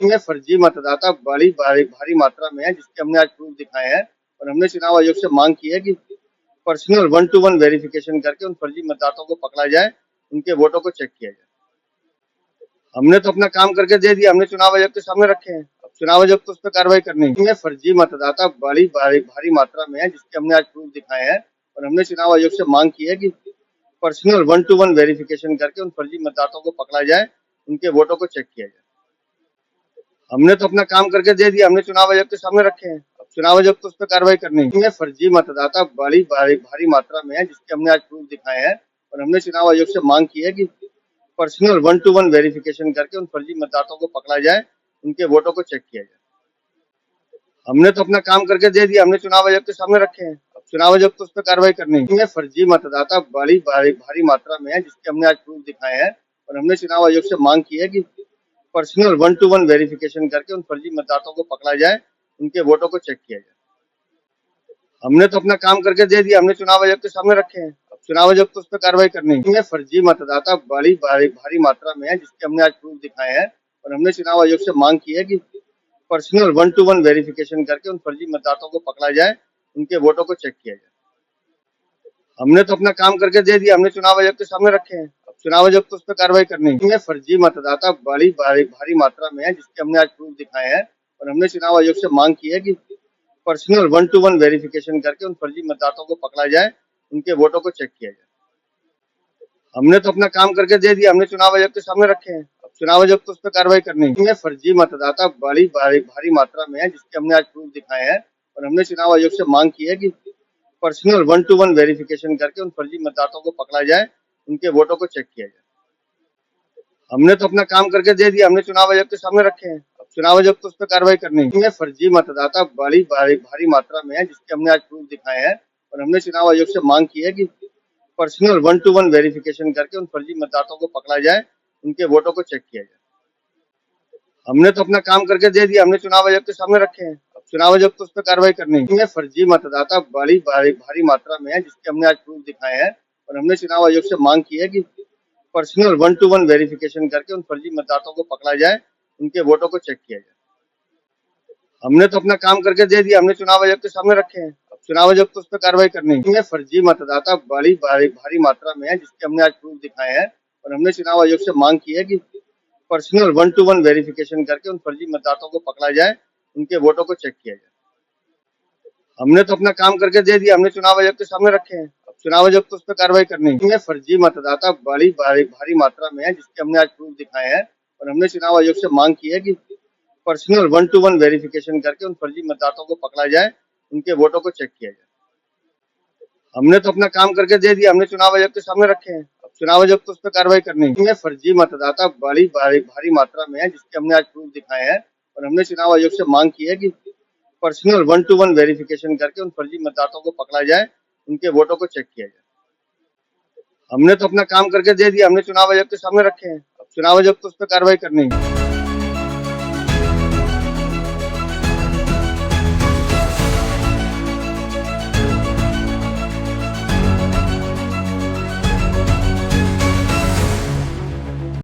में फर्जी मतदाता बड़ी भारी मात्रा में है, जिसके हमने आज प्रूफ दिखाए हैं। और हमने चुनाव आयोग से मांग की है कि पर्सनल 1-to-1 वेरिफिकेशन करके उन फर्जी मतदाताओं को पकड़ा जाए, उनके वोटों को चेक किया जाए। हमने तो अपना काम करके दे दिया, हमने चुनाव आयोग के सामने रखे हैं। अब चुनाव आयोग तो उस पर कार्रवाई करनी है। में फर्जी मतदाता बड़ी भारी मात्रा में है, जिसके हमने आज प्रूफ दिखाए हैं। और हमने चुनाव आयोग से मांग की है कि पर्सनल 1-to-1 वेरिफिकेशन करके उन फर्जी मतदाताओं को पकड़ा जाए, उनके वोटों को चेक किया जाए। हमने तो अपना काम करके दे दिया, हमने चुनाव आयोग के सामने रखे हैं। अब चुनाव आयोग तो उस पर कार्रवाई करनी है। में फर्जी मतदाता बड़ी भारी मात्रा में है, जिसके हमने आज प्रूफ दिखाए हैं। और हमने चुनाव आयोग से मांग की है कि पर्सनल 1-to-1 वेरिफिकेशन करके उन फर्जी मतदाताओं को पकड़ा जाए, उनके वोटों को चेक किया जाए। हमने तो अपना काम करके दे दिया, हमने चुनाव आयोग के सामने रखे हैं। अब चुनाव आयोग तो उस पर कार्रवाई करनी है। में फर्जी मतदाता बड़ी भारी मात्रा में है, जिसके हमने आज प्रूफ दिखाए हैं। और हमने चुनाव आयोग से मांग की है कि पर्सनल 1-to-1 वेरिफिकेशन करके उन फर्जी मतदाताओं को पकड़ा जाए, उनके वोटों को चेक किया जाए। हमने तो अपना काम करके दे दिया, हमने चुनाव आयोग के सामने रखे हैं। अब चुनाव आयोग तो उस पर कार्रवाई करनी है। में फर्जी मतदाता बड़ी भारी मात्रा में है, जिसके हमने आज प्रूफ दिखाए हैं। और हमने चुनाव आयोग से मांग की है कि पर्सनल 1-to-1 वेरिफिकेशन करके उन फर्जी मतदाताओं को पकड़ा जाए, उनके वोटों को चेक किया जाए। हमने तो अपना काम करके दे दिया, हमने चुनाव आयोग के सामने रखे हैं। अब चुनाव आयोग तो उस पर कार्रवाई करनी है। में फर्जी मतदाता बड़ी भारी मात्रा में है, जिसके हमने आज प्रूफ दिखाए हैं। और हमने चुनाव आयोग से मांग की है कि पर्सनल 1-to-1 वेरिफिकेशन करके उन फर्जी मतदाताओं को पकड़ा जाए, उनके वोटों को चेक किया जाए। हमने तो अपना काम करके दे दिया, हमने चुनाव आयोग के सामने रखे हैं। अब चुनाव आयोग तो उस पर कार्रवाई करनी है। में फर्जी मतदाता बड़ी भारी मात्रा में है, जिसके हमने आज प्रूफ दिखाए हैं। और हमने चुनाव आयोग से मांग की है कि पर्सनल 1-to-1 वेरिफिकेशन करके उन फर्जी मतदाताओं को पकड़ा जाए, उनके वोटों को चेक किया जाए। हमने तो अपना काम करके दे दिया, हमने चुनाव आयोग के सामने रखे हैं। अब चुनाव आयोग तो उस पर कार्रवाई करनी है। में फर्जी मतदाता बड़ी भारी मात्रा में है, जिसके हमने आज प्रूफ दिखाए हैं। और हमने चुनाव आयोग से मांग की है कि पर्सनल 1-to-1 वेरिफिकेशन करके उन फर्जी मतदाताओं को पकड़ा जाए, उनके वोटों को चेक किया जाए। हमने तो अपना काम करके दे दिया, हमने चुनाव आयोग के सामने रखे हैं। अब चुनाव आयोग तो उस पर कार्रवाई करनी है। में फर्जी मतदाता बड़ी भारी मात्रा में है, जिसके हमने आज प्रूफ दिखाए हैं। और हमने चुनाव आयोग से मांग की है कि पर्सनल 1-to-1 वेरिफिकेशन करके उन फर्जी मतदाताओं को पकड़ा जाए, उनके वोटों को चेक किया जाए। हमने तो अपना काम करके दे दिया, हमने चुनाव आयोग के सामने रखे हैं। अब चुनाव आयोग तो उस पर कार्रवाई करनी है। में फर्जी मतदाता बड़ी भारी मात्रा में है, जिसके हमने आज प्रूफ दिखाए हैं। और हमने चुनाव आयोग से मांग की है कि पर्सनल 1-to-1 वेरिफिकेशन करके उन फर्जी मतदाताओं को पकड़ा जाए, उनके वोटों को चेक किया जाए। हमने तो अपना काम करके दे दिया, हमने चुनाव आयोग के सामने रखे हैं। अब चुनाव आयोग तो उस पर कार्रवाई करनी है। में फर्जी मतदाता बड़ी भारी मात्रा में है, जिसके हमने आज प्रूफ दिखाए हैं। और हमने चुनाव आयोग से मांग की है कि पर्सनल 1-to-1 वेरिफिकेशन करके उन फर्जी मतदाताओं को पकड़ा जाए, उनके वोटों को चेक किया जाए। हमने तो अपना काम करके दे दिया, हमने चुनाव आयोग के सामने रखे हैं। अब चुनाव आयोग तो उस पर कार्रवाई करनी है। में फर्जी मतदाता बड़ी भारी मात्रा में है, जिसके हमने आज प्रूफ दिखाए हैं। और हमने चुनाव आयोग से मांग की है कि पर्सनल 1-to-1 वेरिफिकेशन करके उन फर्जी मतदाताओं को पकड़ा जाए, उनके वोटों को चेक किया जाए। हमने तो अपना काम करके दे दिया, हमने चुनाव आयोग के सामने रखे हैं। अब चुनाव आयोग तो उस पर कार्रवाई करनी है।